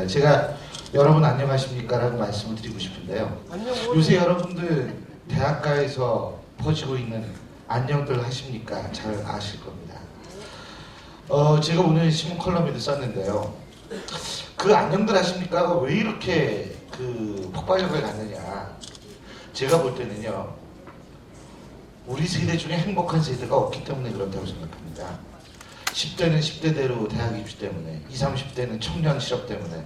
제가 여러분 안녕하십니까 라고 말씀을 드리고 싶은데요. 요새 여러분들 대학가에서 퍼지고 있는 안녕들 하십니까? 잘 아실 겁니다. 제가 오늘 신문 컬럼에도 썼는데요. 그 안녕들 하십니까? 왜 이렇게 폭발력을 갖느냐. 제가 볼 때는요. 우리 세대 중에 행복한 세대가 없기 때문에 그렇다고 생각합니다. 10대는 10대대로 대학 입시 때문에, 20, 30대는 청년 실업 때문에,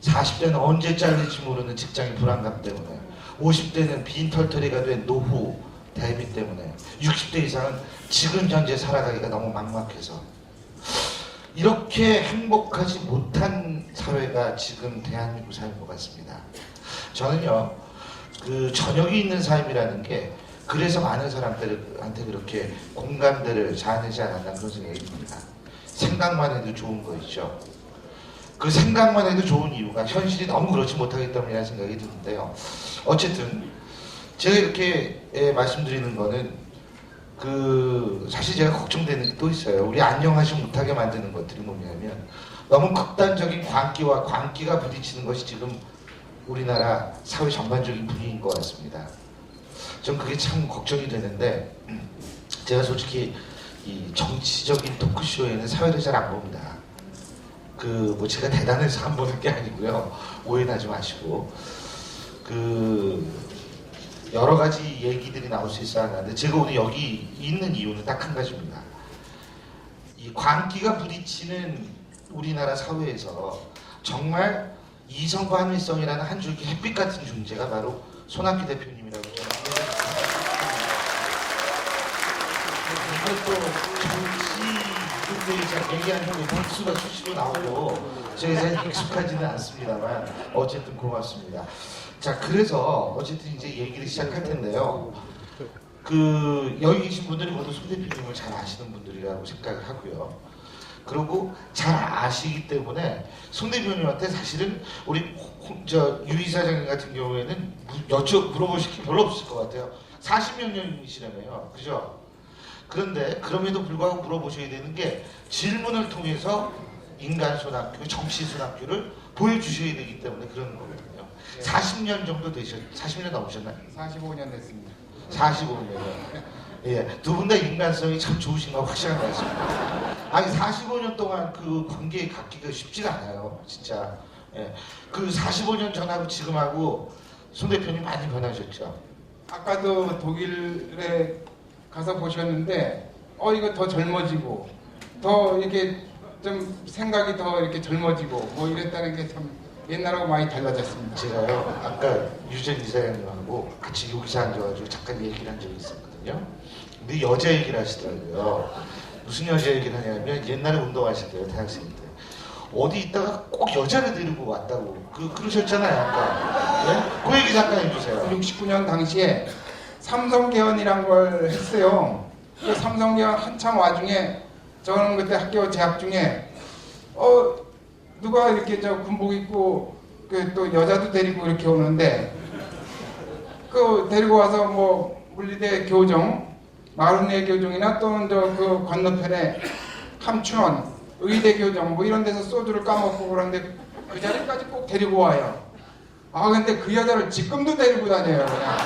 40대는 언제 잘릴지 모르는 직장인 불안감 때문에, 50대는 빈털터리가 된 노후 대비 때문에, 60대 이상은 지금 현재 살아가기가 너무 막막해서 이렇게 행복하지 못한 사회가 지금 대한민국 사회인 것 같습니다. 저는요, 저녁이 있는 삶이라는 게 그래서 많은 사람들한테 그렇게 공감대를 자아내지 않았나 그런 생각이 듭니다. 생각만 해도 좋은 거 있죠. 그 생각만 해도 좋은 이유가 현실이 너무 그렇지 못하기 때문이라는 생각이 드는데요. 어쨌든 제가 이렇게 말씀드리는 거는 사실 제가 걱정되는 게 또 있어요. 우리 안녕하지 못하게 만드는 것들이 뭐냐면 너무 극단적인 광기가 부딪히는 것이 지금 우리나라 사회 전반적인 분위기인 것 같습니다. 전 그게 참 걱정이 되는데, 제가 솔직히 이 정치적인 토크쇼에는 사회를 잘 안 봅니다. 제가 대단해서 안 보는 게 아니고요. 오해하지 마시고. 여러 가지 얘기들이 나올 수 있어야 하는데, 제가 오늘 여기 있는 이유는 딱 한 가지입니다. 이 광기가 부딪히는 우리나라 사회에서 정말 이성과 합리성이라는 한 줄기 햇빛 같은 존재가 바로 손학규 대표님이라고 생각합니다. 또 정치 얘기하는 형이 박수가 수시로 나오고 제가 잘 익숙하지는 않습니다만 어쨌든 고맙습니다. 자, 그래서 어쨌든 이제 얘기를 시작할 텐데요. 여기 계신 분들이 모두 손 대표님을 잘 아시는 분들이라고 생각을 하고요. 그리고 잘 아시기 때문에 손 대표님한테 사실은 우리 유 이사장님 같은 경우에는 물어보실 게 별로 없을 것 같아요. 40몇 년이시라며요. 그죠? 그런데 그럼에도 불구하고 물어보셔야 되는 게 질문을 통해서 인간 손학규, 정치 손학규를 보여주셔야 되기 때문에 그러는 거거든요. 40년 정도 40년 넘으셨나요? 45년 됐습니다. 45년. 예, 두 분 다 인간성이 참 좋으신 거 확실한 것 같습니다. 아니 45년 동안 그 관계에 갖기가 쉽지가 않아요, 진짜. 예, 45년 전하고 지금하고 손 대표님 많이 변하셨죠? 아까도 독일에 가서 보셨는데, 이거 더 젊어지고, 더 이렇게 좀 생각이 더 이렇게 젊어지고, 뭐 이랬다는 게 참 옛날하고 많이 달라졌습니다. 제가요, 아까 유전 이사장님하고 같이 여기서 앉아가지고 잠깐 얘기를 한 적이 있었거든요. 근데 여자 얘기를 하시더라고요. 무슨 여자 얘기를 하냐면 옛날에 운동하실 때요, 대학생 때. 어디 있다가 꼭 여자를 데리고 왔다고 그러셨잖아요, 아까. 예? 그 얘기 잠깐 해주세요. 69년 당시에 삼성개헌이란 걸 했어요. 그 삼성개헌 한참 와중에 저는 그때 학교 재학 중에 누가 이렇게 군복 입고 또 여자도 데리고 이렇게 오는데 데리고 와서 뭐 물리대 교정, 마흔의 교정이나 또는 그 건너편에 함춘원, 의대 교정 뭐 이런 데서 소주를 까먹고 그러는데 그 자리까지 꼭 데리고 와요. 근데 그 여자를 지금도 데리고 다녀요, 그냥.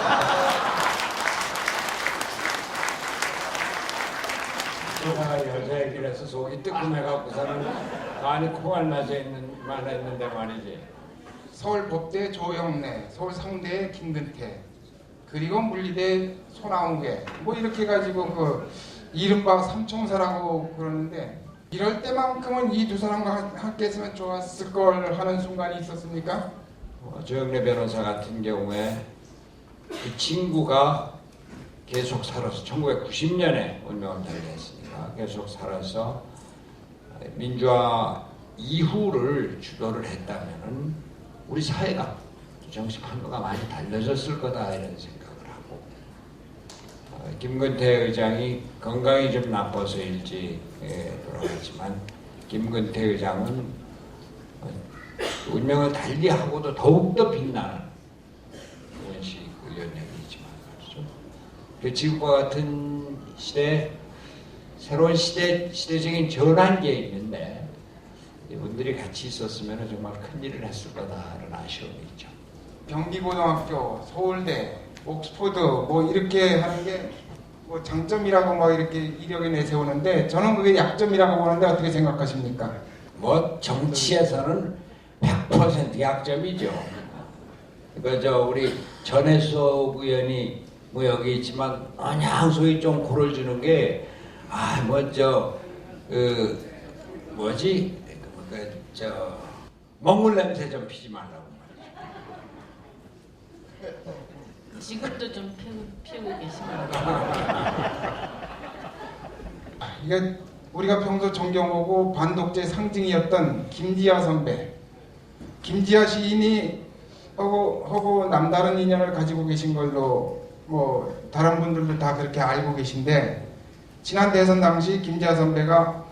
여자 얘기를 해서 속이 뜨끔해갖고서는 간이 코알맞아 있는데 말이지. 서울 법대 조영래, 서울 상대 김근태, 그리고 물리대 손아웅계 뭐 이렇게 해가지고 이른바 삼총사라고 그러는데, 이럴 때만큼은 이 두 사람과 함께 했으면 좋았을 걸 하는 순간이 있었습니까? 조영래 변호사 같은 경우에 그 친구가 계속 살아서 1990년에 운명을 달리했으니까 계속 살아서 민주화 이후를 주도를 했다면은 우리 사회가 정식 판도가 많이 달라졌을 거다 이런 생각을 하고, 김근태 의장이 건강이 좀 나빠서 일찍 돌아갔지만 김근태 의장은 운명을 달리하고도 더욱더 빛나는 원식 의원님이지만 그렇죠. 지금과 같은 시대, 새로운 시대적인 전환기에 있는데 이분들이 같이 있었으면 정말 큰 일을 했을 거다라는 아쉬움이 있죠. 경기고등학교, 서울대, 옥스퍼드 뭐 이렇게 하는 게 뭐 장점이라고 막 이렇게 이력에 내세우는데 저는 그게 약점이라고 보는데 어떻게 생각하십니까? 뭐 정치에서는 100% 약점이죠. 그저 우리 전혜숙 의원이 뭐 여기 있지만 그냥 소위 좀 고를 주는 게 뭐지 먹물 냄새 좀 피지 말라고 말이죠. 지금도 좀 피우고 계십니다. 이게 우리가 평소 존경하고 반독재 상징이었던 김지아 선배, 김지아 시인이 하고 남다른 인연을 가지고 계신 걸로 뭐 다른 분들도 다 그렇게 알고 계신데 지난 대선 당시 김지아 선배가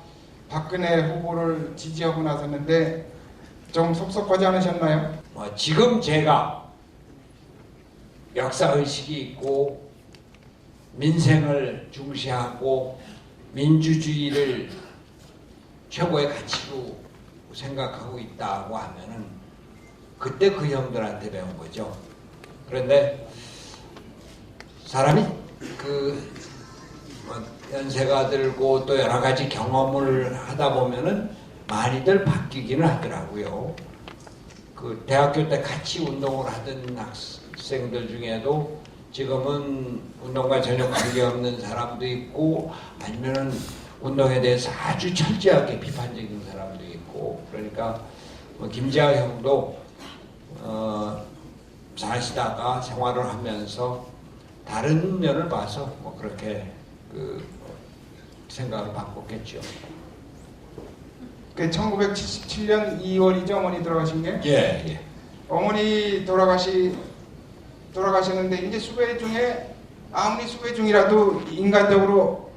박근혜 후보를 지지하고 나섰는데 좀 섭섭하지 않으셨나요? 지금 제가 역사의식이 있고 민생을 중시하고 민주주의를 최고의 가치로 생각하고 있다고 하면은 그때 그 형들한테 배운 거죠. 그런데 사람이 연세가 들고 또 여러 가지 경험을 하다 보면은 많이들 바뀌기는 하더라고요. 그 대학교 때 같이 운동을 하던 학생들 중에도 지금은 운동과 전혀 관계없는 사람도 있고 아니면은 운동에 대해서 아주 철저하게 비판적인 사람도 있고 그러니까 김지아 형도 사시다가 생활을 하면서 다른 면을 봐서 그렇게 생각을 바꿨겠죠. 그 1977년 2월이죠, 어머니 돌아가신 게? 예. 어머니 돌아가셨는데 이제 수배 중에 아무리 수배 중이라도 인간적으로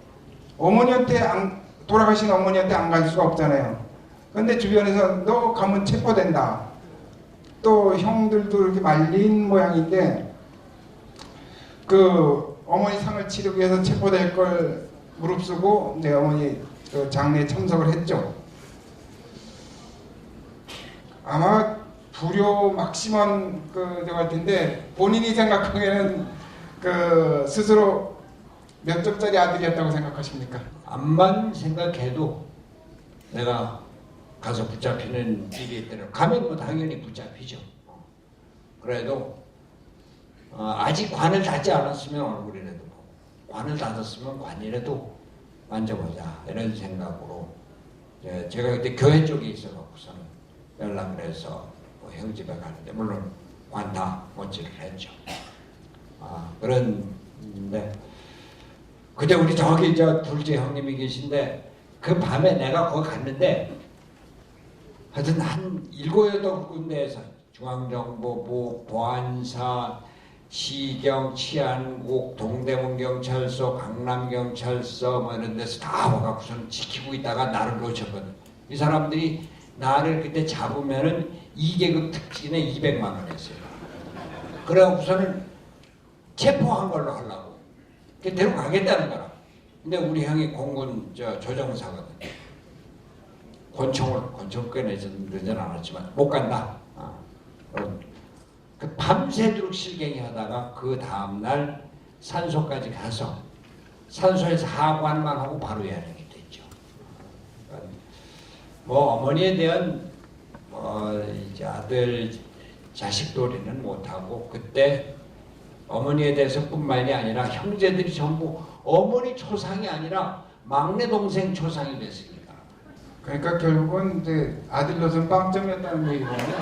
돌아가신 어머니한테 안 갈 수가 없잖아요. 근데 주변에서 너 가면 체포된다. 또 형들도 이렇게 말린 모양인데 그 어머니 상을 치르기 위해서 체포될 걸 무릅쓰고 이제 어머니 그 장례에 참석을 했죠. 아마 불효 막심한 저 같은데 본인이 생각하기에는 그 스스로 몇 점짜리 아들이었다고 생각하십니까? 암만 생각해도 내가 가서 붙잡히는 일이 있더라도 가면 뭐 당연히 붙잡히죠. 그래도 아직 관을 닫지 않았으면 얼굴이라도 보고 관을 닫았으면 관이라도 만져보자 이런 생각으로 제가 그때 교회 쪽에 있어갖고서는 연락을 해서 형 집에 가는데 물론 관 다 못지를 했죠. 그런데 그때 우리 저기 둘째 형님이 계신데 그 밤에 내가 거기 갔는데 하여튼 한 7, 8군데에서 중앙정보부, 보안사, 시경, 치안국, 동대문경찰서, 강남경찰서 뭐 이런 데서 다 와갖고서는 지키고 있다가 나를 놓쳤거든. 이 사람들이 나를 그때 잡으면은 2계급 특진에 200만 원 했어요. 그래갖고서는 체포한 걸로 하려고. 데려가겠다는 거라. 근데 우리 형이 공군 조정사거든. 권총 꺼내지는 않았지만 못 간다. 그 밤새도록 실갱이 하다가 그 다음날 산소까지 가서 산소에서 하관만 하고 바로 야령이 됐죠. 뭐 어머니에 대한 이제 아들 자식 도리는 못하고 그때 어머니에 대해서뿐만이 아니라 형제들이 전부 어머니 초상이 아니라 막내 동생 초상이 됐습니다. 그러니까 결국은 이제 아들로서는 빵점이었다는 얘기거든요.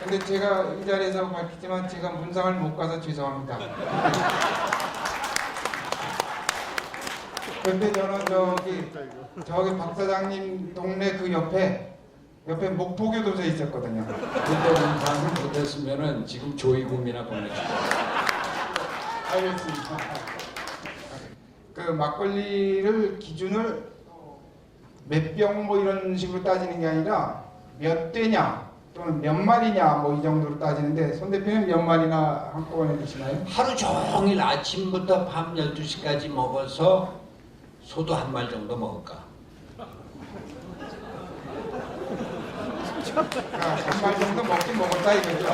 근데 제가 이 자리에서 밝히지만 제가 문상을 못 가서 죄송합니다. 근데 저는 저기 박 사장님 동네 그 옆에 목포교도소에 있었거든요. 그때 문상을 못했으면은 지금 조이금이나 보내주죠. 알겠습니다. 그 막걸리를 기준을 몇 병 뭐 이런 식으로 따지는 게 아니라 몇 대냐 또는 몇 마리냐 뭐 이 정도로 따지는데 손 대표는 몇 마리나 한꺼번에 드시나요? 하루 종일 아침부터 밤 12시까지 먹어서 소도 한 마리 정도 먹을까? 반말 정도 먹긴 먹었다 이거죠.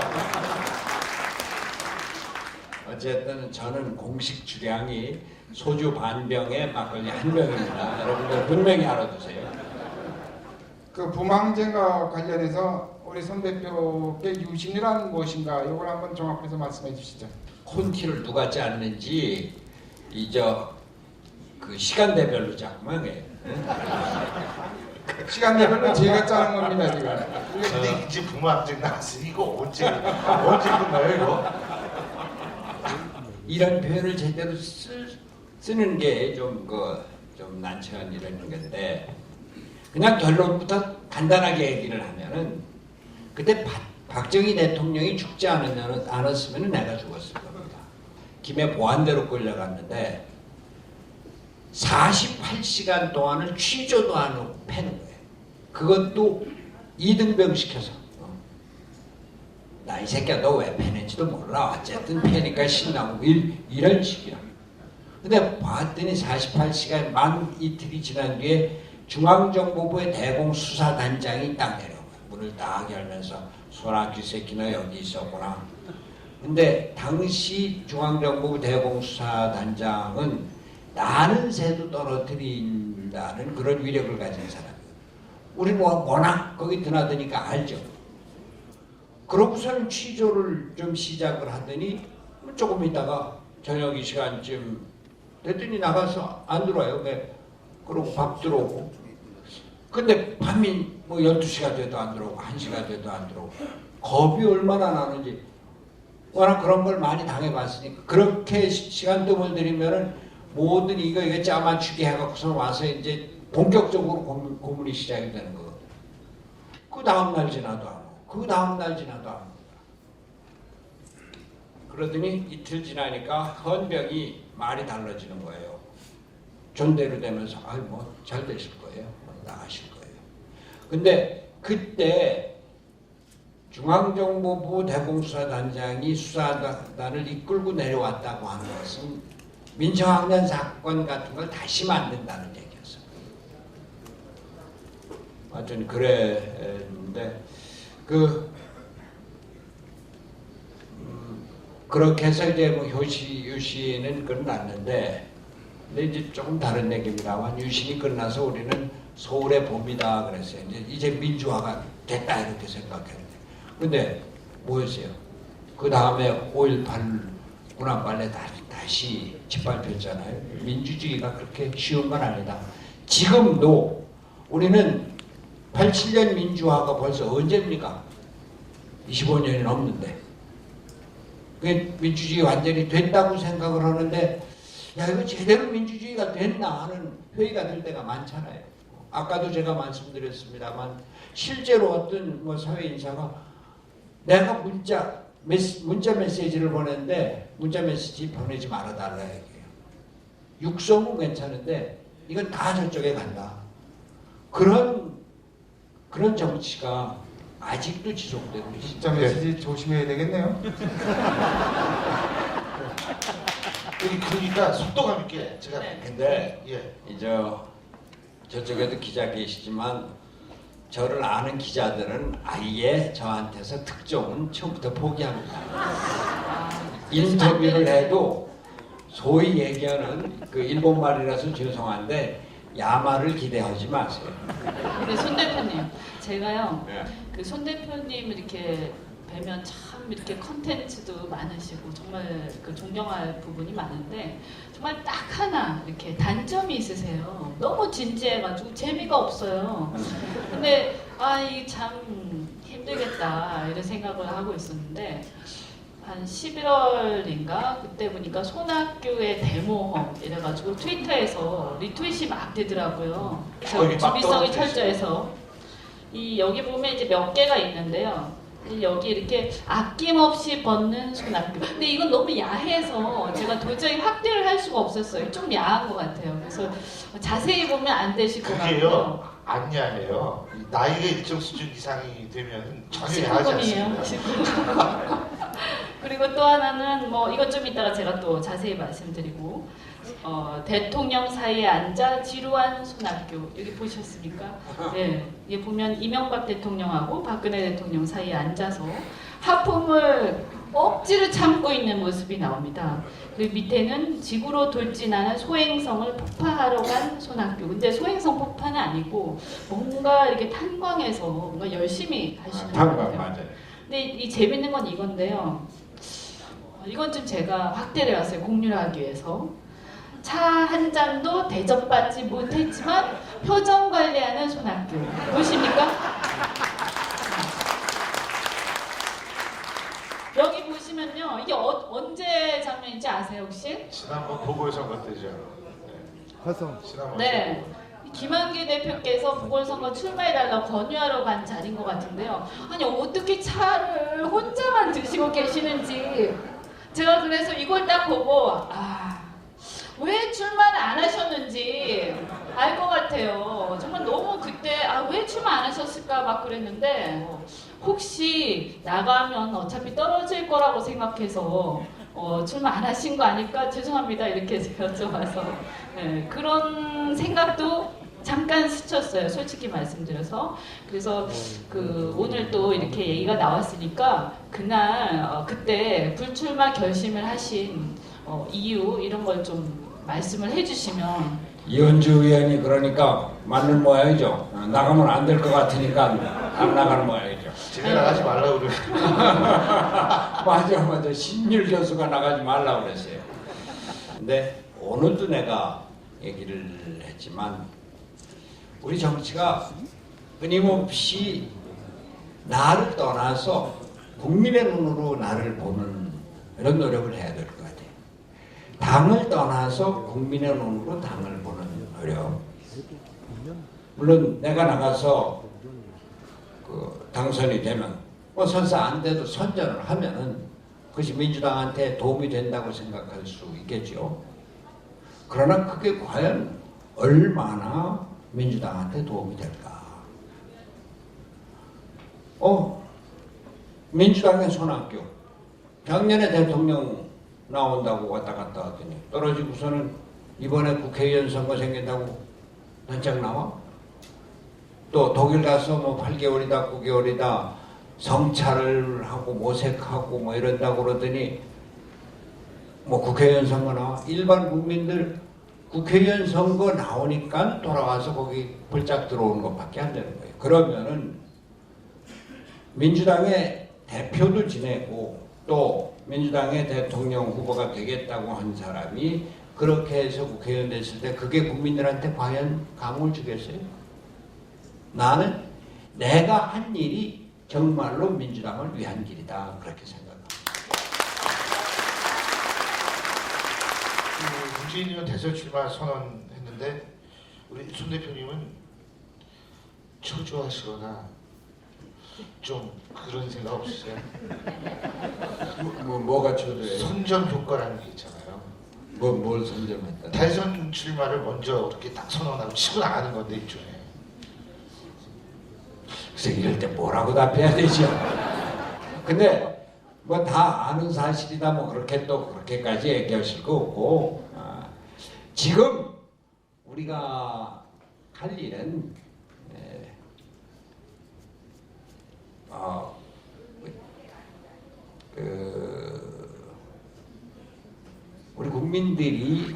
어쨌든 저는 공식 주량이 소주 반병에 막걸리 한 병입니다. 여러분들 분명히 알아두세요. 그 부망제과 관련해서 우리 손 대표께 유신이란 무엇인가 이걸 한번 종합해서 말씀해 주시죠. 콘티를 누가 짰는지 그 시간대별로 자꾸만 해요. 시간대별로 제가 짜는 겁니다 지금. 근데 이제 부모학생 나왔으니 이거 언제 끝나요 이거? 이런 표현을 제대로 쓰는 게 좀 난처한 이런 건데 그냥 결론부터 간단하게 얘기를 하면은 그때 박정희 대통령이 죽지 않았으면 내가 죽었을 겁니다. 김해 보안대로 끌려갔는데 48시간 동안을 취조도 안 하고 패는 거예요. 그것도 이등병 시켜서. 나 이 새끼야 너 왜 패는지도 몰라. 어쨌든 패니까 신나고 이런 식이야. 근데 봤더니 48시간 만 이틀이 지난 뒤에 중앙정보부의 대공수사단장이 딱 내려와요. 문을 딱 열면서 손학규 새끼 너 여기 있었구나. 근데 당시 중앙정보부 대공수사단장은 나는 새도 떨어뜨린다는 그런 위력을 가진 사람이에요. 우리는 워낙 거기 드나드니까 알죠. 그러고서는 취조를 좀 시작을 하더니 조금 있다가 저녁 이 시간쯤 됐더니 나가서 안 들어와요. 그러고 밥 들어오고. 근데 밤이 뭐 12시가 돼도 안 들어오고 1시가 돼도 안 들어오고. 겁이 얼마나 나는지. 워낙 그런 걸 많이 당해봤으니까. 그렇게 시간뜸을 들이면은 모든 이거 짜맞추기 해갖고서 와서 이제 본격적으로 고문이 시작이 되는 거거든요. 그 다음날 지나도 안 오고. 그 다음날 지나도 안 오고. 그러더니 이틀 지나니까 헌병이 말이 달라지는 거예요. 존대로 되면서 뭐 잘 되실 거예요. 나가실 거예요. 근데 그때 중앙정보부 대공수사단장이 수사단을 이끌고 내려왔다고 하는 것은 민청학년 사건 같은 걸 다시 만든다는 얘기였어요. 하여튼 그랬는데 그렇게 해서 이제 뭐 유신은 끝났는데 근데 이제 조금 다른 얘기입니다만 유신이 끝나서 우리는 서울의 봄이다 그랬어요. 이제 민주화가 됐다 이렇게 생각했는데 근데 뭐였어요? 그 다음에 5.18 군함발레 다시 짓밟혔잖아요. 민주주의가 그렇게 쉬운 건 아니다. 지금도 우리는 87년 민주화가 벌써 언제입니까? 25년이 넘는데 그 민주주의 완전히 됐다고 생각을 하는데 야 이거 제대로 민주주의가 됐나 하는 회의가 될 때가 많잖아요. 아까도 제가 말씀드렸습니다만 실제로 어떤 뭐 사회 인사가 내가 문자 메시지를 보냈는데 문자 메시지 보내지 말아달라 얘기해요. 육성은 괜찮은데 이건 다 저쪽에 간다. 그런 정치가 아직도 지속되고 있습니다. 진짜 메시지 조심해야 되겠네요. 그러니까 속도감 있게 제가 근데 예. 저쪽에도 기자 계시지만 저를 아는 기자들은 아예 저한테서 특종은 처음부터 포기합니다. 인터뷰를 해도 소위 얘기하는 그 일본말이라서 죄송한데 야말을 기대하지 마세요. 근데 손 대표님, 제가요 네. 그 손 대표님 이렇게 뵈면 참 이렇게 컨텐츠도 많으시고 정말 그 존경할 부분이 많은데 정말 딱 하나 이렇게 단점이 있으세요. 너무 진지해가지고 재미가 없어요. 근데 이 참 힘들겠다 이런 생각을 하고 있었는데 한 11월인가 그때 보니까 손학규의 데모험 이래가지고 트위터에서 리트윗이 막 되더라고요. 여기 막 준비성이 떨어져 철저해서 여기 보면 이제 몇 개가 있는데요. 여기 이렇게 아낌없이 벗는 손학규. 근데 이건 너무 야해서 제가 도저히 확대를 할 수가 없었어요. 좀 야한 것 같아요. 그래서 자세히 보면 안 되실 것 같고요. 그게요 안 야해요. 나이가 일정 수준 이상이 되면 전혀 야하지 않습니다. 19금이에요. 그리고 또 하나는 뭐 이것 좀 이따가 제가 또 자세히 말씀드리고 대통령 사이에 앉아 지루한 손학규 여기 보셨습니까? 네, 여기 보면 이명박 대통령하고 박근혜 대통령 사이에 앉아서 하품을 억지로 참고 있는 모습이 나옵니다. 그리고 밑에는 지구로 돌진하는 소행성을 폭파하러 간 손학규. 근데 소행성 폭파는 아니고 뭔가 이렇게 탄광해서 뭔가 열심히 하시는 것 탄광 같아요. 맞아요. 근데 이 재밌는 건 이건데요. 이건 좀 제가 확대를 해왔어요. 공유를 하기 위해서. 차 한 잔도 대접받지 못했지만 표정 관리하는 손학규. 보십니까? 여기 보시면요. 이게 언제 장면인지 아세요 혹시? 지난번 보궐선거 때죠. 화성. 지난번 네. 김한길 대표께서 보궐선거 출마해달라고 권유하러 간 자리인 것 같은데요. 아니 어떻게 차를 혼자만 드시고 계시는지 제가 그래서 이걸 딱 보고 왜 출마를 안 하셨는지 알 것 같아요. 정말 너무 그때 왜 출마 안 하셨을까 막 그랬는데 혹시 나가면 어차피 떨어질 거라고 생각해서 출마 안 하신 거 아닐까? 죄송합니다. 이렇게 제가 여쭤봐서 네, 그런 생각도 잠깐 스쳤어요. 솔직히 말씀드려서. 그래서 오늘 또 이렇게 얘기가 나왔으니까 그날 그때 불출마 결심을 하신 이유 이런 걸 좀 말씀을 해주시면. 이현주 의원이 그러니까 맞는 모양이죠. 나가면 안 될 것 같으니까 안 나가는 모양이죠. 제가 나가지 말라고 그래요. 맞아. 신율 교수가 나가지 말라고 그랬어요. 근데 오늘도 내가 얘기를 했지만 우리 정치가 끊임없이 나를 떠나서 국민의 눈으로 나를 보는 이런 노력을 해야 될 것 같아요. 당을 떠나서 국민의 눈으로 당을 보는 노력. 물론 내가 나가서 당선이 되면 설사 안 돼도 선전을 하면은 그것이 민주당한테 도움이 된다고 생각할 수 있겠죠. 그러나 그게 과연 얼마나 민주당한테 도움이 될까? 민주당의 손학규 작년에 대통령 나온다고 왔다 갔다 하더니 떨어지고서는 이번에 국회의원 선거 생긴다고 단짝 나와? 또 독일 가서 8개월이다 9개월이다 성찰을 하고 모색하고 이런다고 그러더니 국회의원 선거 나와? 일반 국민들 국회의원 선거 나오니까 돌아와서 거기 벌짝 들어오는 것밖에 안 되는 거예요. 그러면은 민주당의 대표도 지내고 또 민주당의 대통령 후보가 되겠다고 한 사람이 그렇게 해서 국회의원 됐을 때 그게 국민들한테 과연 감흥을 주겠어요? 나는 내가 한 일이 정말로 민주당을 위한 길이다 그렇게 생각합니다. 문재인 의원 대선 출마 선언했는데 우리 손 대표님은 초조하시거나 좀 그런 생각 없으세요? 뭐가 초조해요? 선전 효과라는 게 있잖아요. 뭘 선점했다? 대선 출마를 먼저 이렇게 딱 선언하고 치고 나가는 건데 일종의. 그래서 이럴 때 뭐라고 답해야 되죠? 근데 다 아는 사실이다 그렇게 또 그렇게까지 얘기하실 거 없고 지금 우리가 할 일은 우리 국민들이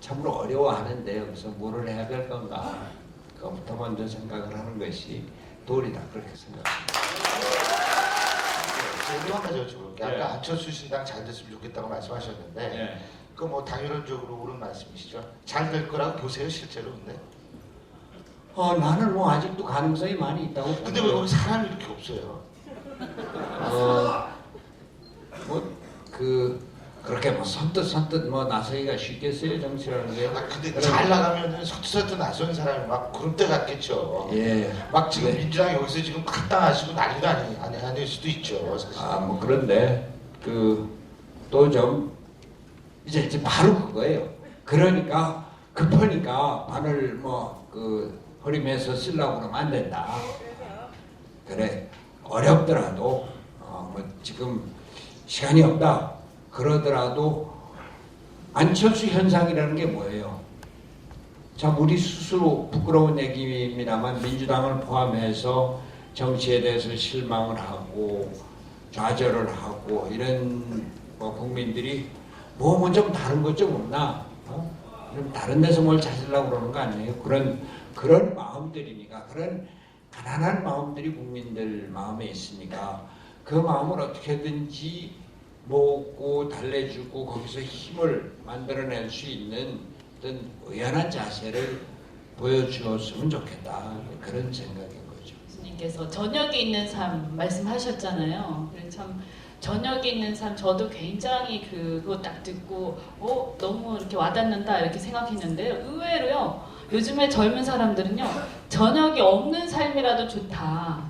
참으로 어려워하는데 여기서 뭐를 해야 될 건가 그것부터 먼저 생각을 하는 것이 도리다 그렇게 생각합니다. 제가 한 가지 여쭤볼게요. 네. 아까 안철수 신당 잘 됐으면 좋겠다고 말씀하셨는데 네. 그거 당연론적으로 옳은 말씀이시죠. 잘 될 거라고 보세요 실제로 근데. 나는 아직도 가능성이 많이 있다고 근데 왜 거기 사람이 이렇게 없어요? 그렇게 선뜻 나서기가 쉽겠어요 정치라는 게. 근데 잘 나가면은 서투서투 나선 사람이 막 그런 때 같겠죠. 예. 막 지금 네. 민주당 여기서 지금 합당하시고 난리도 아닐 수도 있죠 사실. 그런데 또 좀 이제 바로 그거예요. 그러니까 급하니까 바늘 허리매서 쓰려고 그러면 안 된다. 그래 어렵더라도 지금 시간이 없다 그러더라도 안철수 현상이라는 게 뭐예요? 참 우리 스스로 부끄러운 얘기입니다만 민주당을 포함해서 정치에 대해서 실망을 하고 좌절을 하고 이런 국민들이 뭐 좀 다른 것 좀 없나? 좀 다른 데서 뭘 찾으려고 그러는 거 아니에요? 그런 마음들이니까 그런 가난한 마음들이 국민들 마음에 있으니까 그 마음을 어떻게든지 모으고 달래주고 거기서 힘을 만들어낼 수 있는 어떤 의연한 자세를 보여주었으면 좋겠다 그런 생각인 거죠. 교수님께서 저녁이 있는 삶 말씀하셨잖아요. 그래서 참 저녁이 있는 삶 저도 굉장히 그거 딱 듣고 너무 이렇게 와닿는다 이렇게 생각했는데요. 의외로요. 요즘에 젊은 사람들은요. 저녁이 없는 삶이라도 좋다.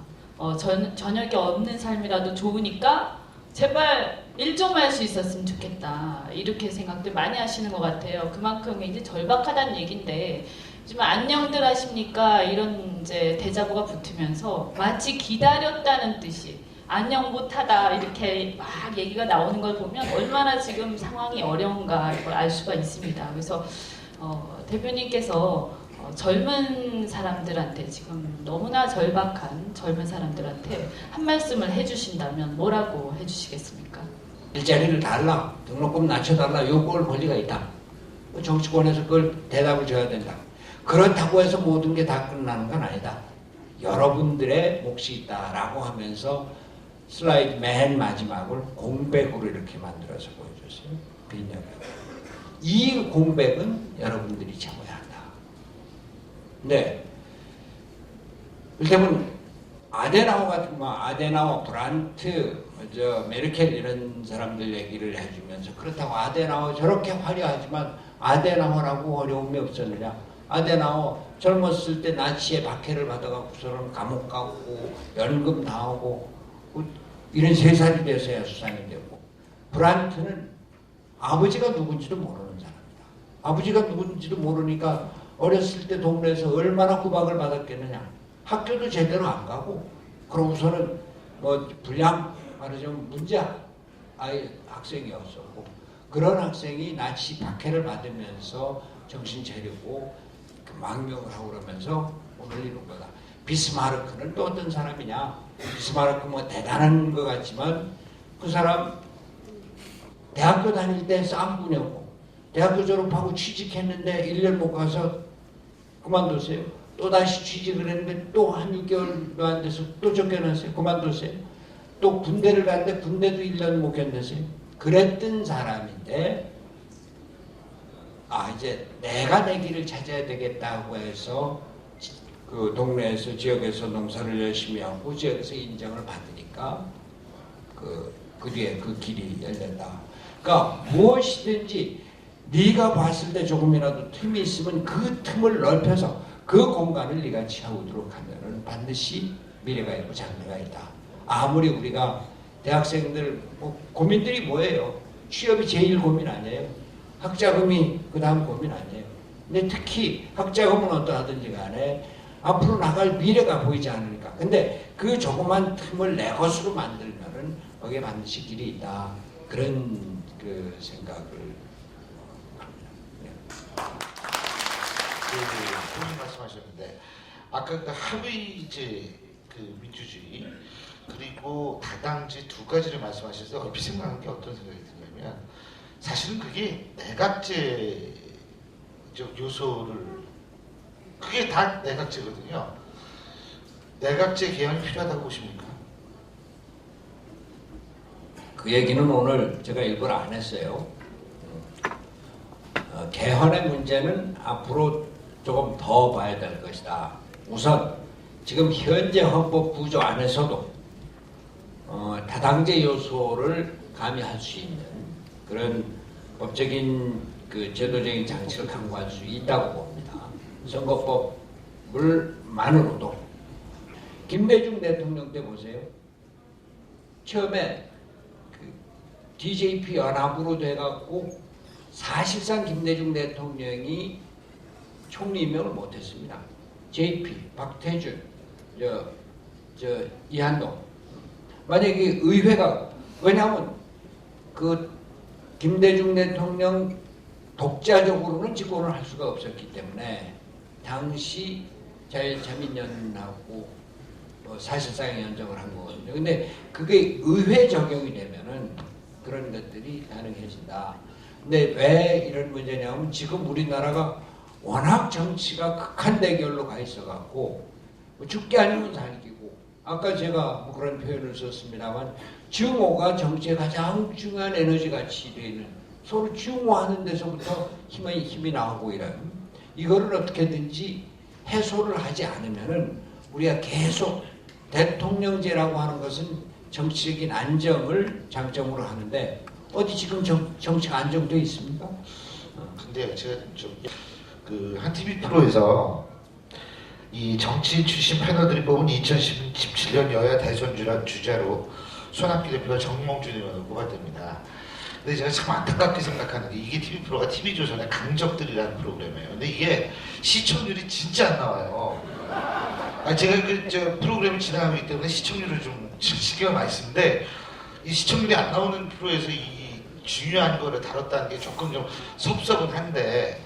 저녁이 없는 삶이라도 좋으니까 제발 일 좀 할 수 있었으면 좋겠다. 이렇게 생각들 많이 하시는 것 같아요. 그만큼 이제 절박하다는 얘기인데 요즘 안녕들 하십니까? 이런 이제 대자보가 붙으면서 마치 기다렸다는 뜻이 안녕 못하다 이렇게 막 얘기가 나오는 걸 보면 얼마나 지금 상황이 어려운가 이걸 알 수가 있습니다. 그래서 대표님께서 젊은 사람들한테 지금 너무나 절박한 젊은 사람들한테 한 말씀을 해주신다면 뭐라고 해주시겠습니까? 일자리를 달라, 등록금 낮춰달라 요구할 권리가 있다. 정치권에서 그걸 대답을 줘야 된다. 그렇다고 해서 모든 게 다 끝나는 건 아니다. 여러분들의 몫이 있다라고 하면서 슬라이드 맨 마지막을 공백으로 이렇게 만들어서 보여줬어요. 빈혈. 이 공백은 여러분들이 채워야 한다. 네. 이를테면 아데나워 같은 거, 아데나워, 브란트, 메르켈 이런 사람들 얘기를 해주면서 그렇다고 아데나워 저렇게 화려하지만 아데나워라고 어려움이 없었느냐? 아데나워 젊었을 때 나치의 박해를 받아갖고서는 감옥 가고 연금 나오고 이런 3살이 돼서야 수상이 되고 브란트는 아버지가 누군지도 모르는 사람이다. 아버지가 누군지도 모르니까 어렸을 때 동네에서 얼마나 구박을 받았겠느냐. 학교도 제대로 안 가고 그러고서는 불량 말하자면 문제 학생이었었고 그런 학생이 나치 박해를 받으면서 정신 차리고 망명을 하고 그러면서 오늘 이룬 거다. 비스마르크는 또 어떤 사람이냐? 비스마르크 대단한 것 같지만 그 사람 대학교 다닐 때 쌍분이었고 대학교 졸업하고 취직했는데 1년 못 가서 그만뒀어요. 또 다시 취직을 했는데 또 한 6개월도 안 돼서 또 쫓겨났어요. 그만뒀어요. 또 군대를 갔는데 군대도 1년 못 견뎠어요. 그랬던 사람인데 이제 내가 내 길을 찾아야 되겠다고 해서 그 동네에서 지역에서 농사를 열심히 하고 지역에서 인정을 받으니까 그 뒤에 그 길이 열렸다. 그러니까 무엇이든지 네가 봤을 때 조금이라도 틈이 있으면 그 틈을 넓혀서 그 공간을 네가 채우도록 하면은 반드시 미래가 있고 장래가 있다. 아무리 우리가 대학생들 고민들이 뭐예요? 취업이 제일 고민 아니에요? 학자금이 그 다음 고민 아니에요? 근데 특히 학자금은 어떠하든지 간에 앞으로 나갈 미래가 보이지 않으니까. 근데 그 조그만 틈을 내 것으로 만들면은 거기에 반드시 길이 있다. 그런 그 생각을 본인 말씀하셨는데 아까 그 합의제 그 민주주의 그리고 다당제 두 가지를 말씀하셔서 얼핏 생각하는 게 어떤 생각이 드냐면 사실은 그게 내각제 요소를 그게 다 내각제거든요. 내각제 개헌이 필요하다고 보십니까? 그 얘기는 오늘 제가 일부러 안 했어요. 개헌의 문제는 앞으로 조금 더 봐야 될 것이다. 우선 지금 현재 헌법 구조 안에서도 다당제 요소를 가미할 수 있는 그런 법적인 그 제도적인 장치를 강구할 수 있다고 봅니다. 선거법을만으로도 김대중 대통령 때 보세요. 처음에 그 DJP 연합으로 돼갖고 사실상 김대중 대통령이 총리 임명을 못했습니다. JP, 박태준, 이한동. 만약에 의회가 왜냐하면 그 김대중 대통령 독자적으로는 집권을 할 수가 없었기 때문에 당시 자유자민연하고 사실상의 연정을 한 거거든요. 근데 그게 의회 적용이 되면은 그런 것들이 가능해진다. 근데 왜 이런 문제냐면 지금 우리나라가 워낙 정치가 극한 대결로 가 있어갖고 죽게 아니면 살기고, 아까 제가 뭐 그런 표현을 썼습니다만 증오가 정치의 가장 중요한 에너지 같이 되는, 서로 증오하는 데서부터 힘이 나오고 이런, 이거를 어떻게든지 해소를 하지 않으면은 우리가 계속 대통령제라고 하는 것은 정치적인 안정을 장점으로 하는데 어디 지금 정치가 안정되어 있습니까? 근데 제가 좀 한 TV 프로에서 이 정치인 출신 패널들이 뽑은 2017년 여야 대선 주자로 손학규 대표와 정몽준 의원을 뽑았답니다. 근데 제가 참 안타깝게 생각하는 게 이게 TV 프로가 TV조선의 강적들이라는 프로그램이에요. 근데 이게 시청률이 진짜 안 나와요. 제가 저 프로그램을 진행하고 있기 때문에 시청률을 좀 신경 많이 쓰는데 이 시청률이 안 나오는 프로에서 이 중요한 거를 다뤘다는 게 조금 좀 섭섭은 한데,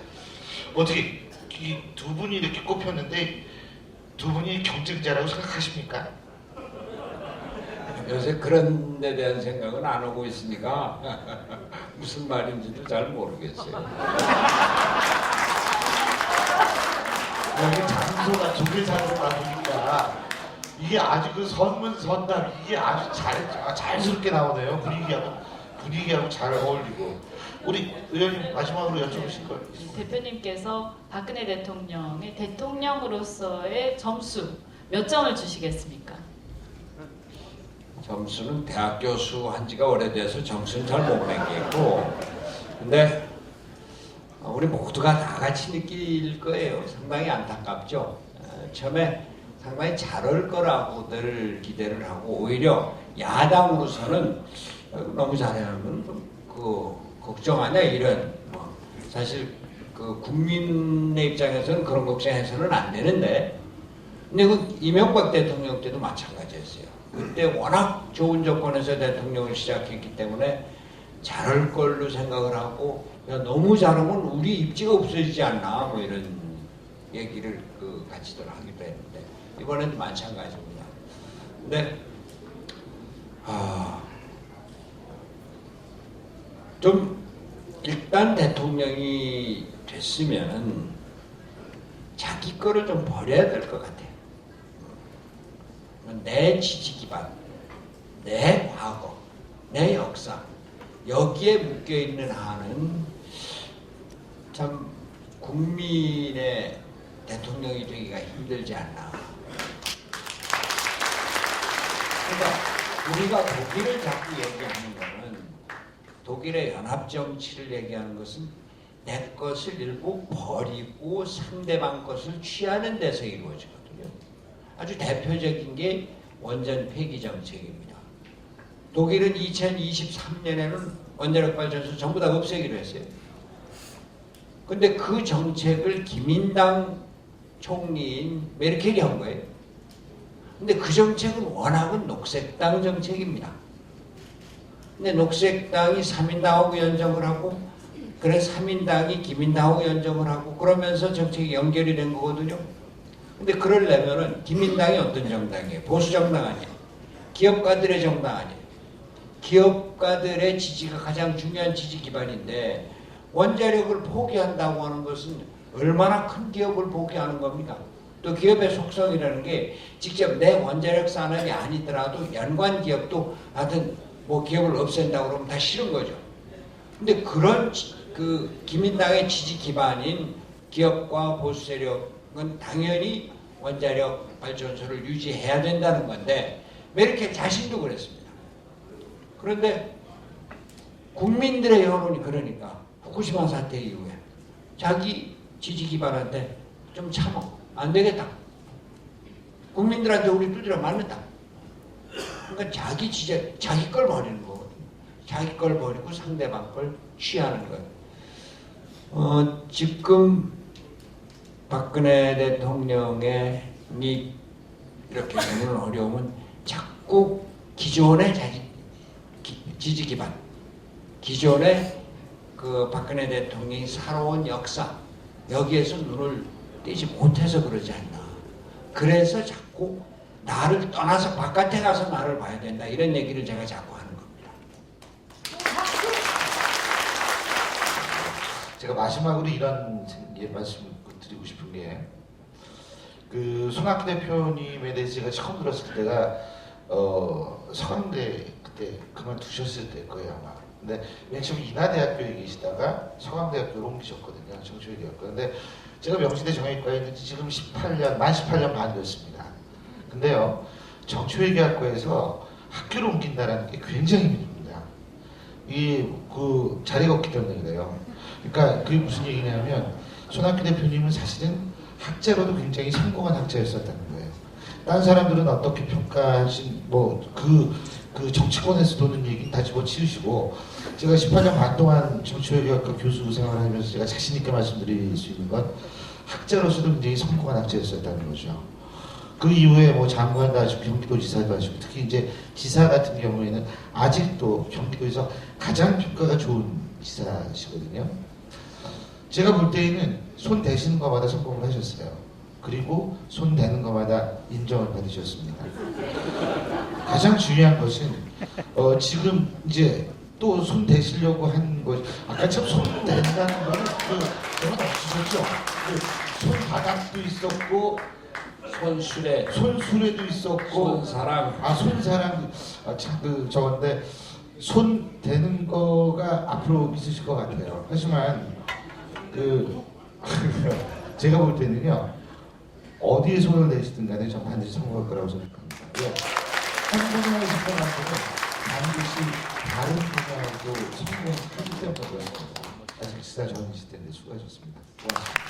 어떻게 이 두 분이 이렇게 꼽혔는데 두 분이 경쟁자라고 생각하십니까? 요새 그런 데 대한 생각은 안 하고 있으니까 무슨 말인지도 잘 모르겠어요. 여기 장소가 조계사로 나오니까 이게 아주 그 선문선답 이게 아주 자연스럽게 나오네요. 분위기하고 잘 어울리고. 우리 의원님 마지막으로 여쭤보실 걸. 대표님께서 박근혜 대통령의 대통령으로서의 점수 몇 점을 주시겠습니까? 점수는 대학 교수 한 지가 오래돼서 점수는 잘 못 매기고, 근데 우리 모두가 다 같이 느낄 거예요. 상당히 안타깝죠. 처음에 상당히 잘할 거라고들 기대를 하고, 오히려 야당으로서는 너무 잘하면 걱정하냐 이런, 사실 그 국민의 입장에서는 그런 걱정해서는 안 되는데, 근데 그 이명박 대통령 때도 마찬가지였어요. 그때 워낙 좋은 조건에서 대통령을 시작했기 때문에 잘할 걸로 생각을 하고, 야, 너무 잘하면 우리 입지가 없어지지 않나 뭐 이런 얘기를 같이들 하기도 했는데, 이번에도 마찬가지입니다. 근데 좀 일단 대통령이 됐으면은 자기 거를 좀 버려야 될 것 같아요. 내 지지 기반, 내 과거, 내 역사, 여기에 묶여 있는 한은 참 국민의 대통령이 되기가 힘들지 않나. 그러니까 우리가 독일을 자꾸 얘기하는 거는, 독일의 연합 정치를 얘기하는 것은 내 것을 일부 버리고 상대방 것을 취하는 데서 이루어지거든요. 아주 대표적인 게 원전 폐기 정책입니다. 독일은 2023년에는 원자력 발전소 전부 다 없애기로 했어요. 근데 그 정책을 기민당 총리인 메르켈이 한 거예요. 근데 그 정책은 워낙은 녹색당 정책입니다. 근데 녹색당이 3인당하고 연정을 하고, 그래 3인당이 기민당하고 연정을 하고, 그러면서 정책이 연결이 된 거거든요. 근데 그러려면은 기민당이 어떤 정당이에요? 보수 정당 아니에요? 기업가들의 정당 아니에요? 기업가들의 지지가 가장 중요한 지지 기반인데, 원자력을 포기한다고 하는 것은 얼마나 큰 기업을 포기하는 겁니까? 또 기업의 속성이라는 게 직접 내 원자력 산업이 아니더라도 연관 기업도 하여튼 뭐 기업을 없앤다고 그러면 다 싫은 거죠. 근데 그런 그 기민당의 지지 기반인 기업과 보수 세력은 당연히 원자력 발전소를 유지해야 된다는 건데, 메르켈 자신도 그랬습니다. 그런데 국민들의 여론이 그러니까 후쿠시마 사태 이후에 자기 지지 기반한테 좀 참어, 안 되겠다, 국민들한테 우리 두드려 맞는다. 그러니까 자기 걸 버리는 거거든요. 자기 걸 버리고 상대방 걸 취하는 거예요. 지금 박근혜 대통령의 이렇게 되는 어려움은 자꾸 기존의 지지 기반, 기존의 그 박근혜 대통령이 살아온 역사 여기에서 눈을 떼지 못해서 그러지 않나. 그래서 자꾸 나를 떠나서 바깥에 가서 나를 봐야 된다 이런 얘기를 제가 자꾸 하는 겁니다. 제가 마지막으로 이런 말씀을 드리고 싶은 게, 그 손학규 대표님에 대해서 제가 처음 들었을 때가 서강대 그때 그만두셨을 때일 거예요 아마. 근데 맨 처음 인하대학교에 계시다가 서강대학교로 옮기셨거든요, 정치외교학과. 근데 제가 명시대 정형외과에 있는 지 지금 만 18년 반 됐습니다. 근데요, 정치외교학과에서 학교를 옮긴다는 게 굉장히 힘듭니다. 그 자리가 없기 때문에 그래요. 그러니까 그게 무슨 얘기냐면, 손학규 대표님은 사실은 학자로도 굉장히 성공한 학자였었다는 거예요. 다른 사람들은 어떻게 평가하신 그 정치권에서 도는 얘기 다 집어치우시고, 제가 18년 반 동안 정치외교학과 교수 생활을 하면서 제가 자신 있게 말씀드릴 수 있는 건, 학자로서도 굉장히 성공한 학자였었다는 거죠. 그 이후에 뭐 장관도 하시고 경기도지사도 하시고, 특히 이제 지사 같은 경우에는 아직도 경기도에서 가장 평가가 좋은 지사시거든요. 제가 볼 때에는 손 대시는 것마다 성공을 하셨어요. 그리고 손 대는 것마다 인정을 받으셨습니다. 가장 중요한 것은 지금 이제 또 손 대시려고 한 것, 아까 참 손 댄다는 거는 저는 없으셨죠. 손바닥도 있었고 손수레도 있었고 손사랑 손사랑 참 저건데 손 대는 거가 앞으로 있으실 것 같아요. 하지만 제가 볼 때는요, 어디에 손을 대시든 간에 전 반드시 성공할 거라고 생각합니다. 한 분야의 성공한테는 반드시 다른 분야에도 성공하기 때문에 아직 지사 전이실 텐데 수고하셨습니다. 고맙습니다.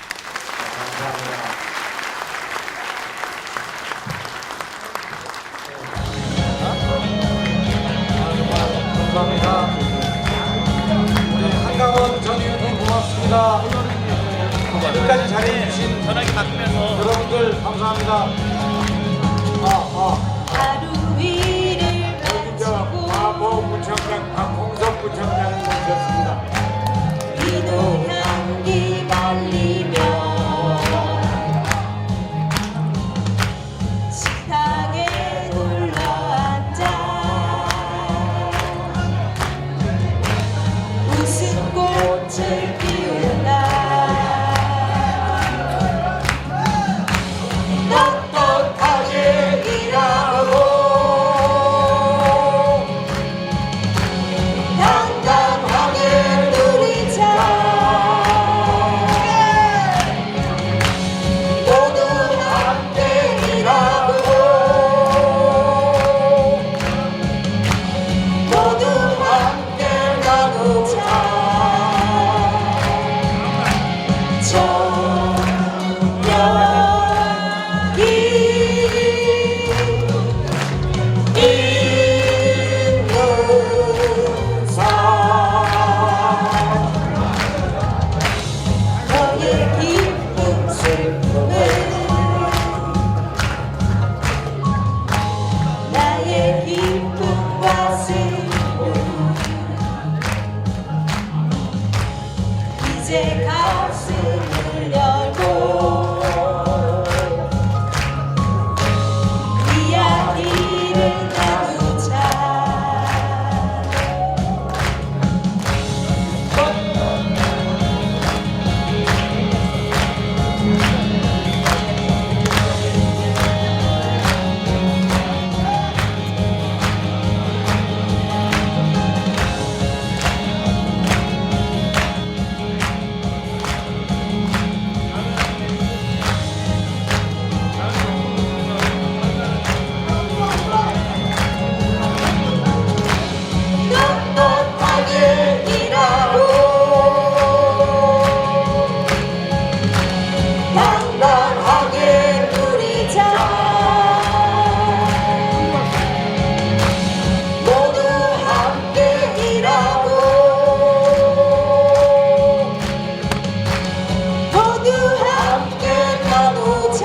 감사합니다. 감사합니다. 우리 한강원 전 의원님 고맙습니다. 끝까지 잘해주신 여러분들 감사합니다. 하루 위를 마치고 부청장 박홍석 부청장을 모셨습니다. 비도 향기 발리며 식탁에 둘러앉아 웃음꽃을 피운다. 떳떳하게 일하고 당당하게 누리자. 모두 함께 일하고 모두 함께 나누자. 너의 기쁨 슬픔을 나의 기쁨과 슬픔 이제 가슴을 열고 이야기를 나누자. 떳떳하게 일하고 당당하게 누리자. 모두 함께 일하고 모두 함께 나누자.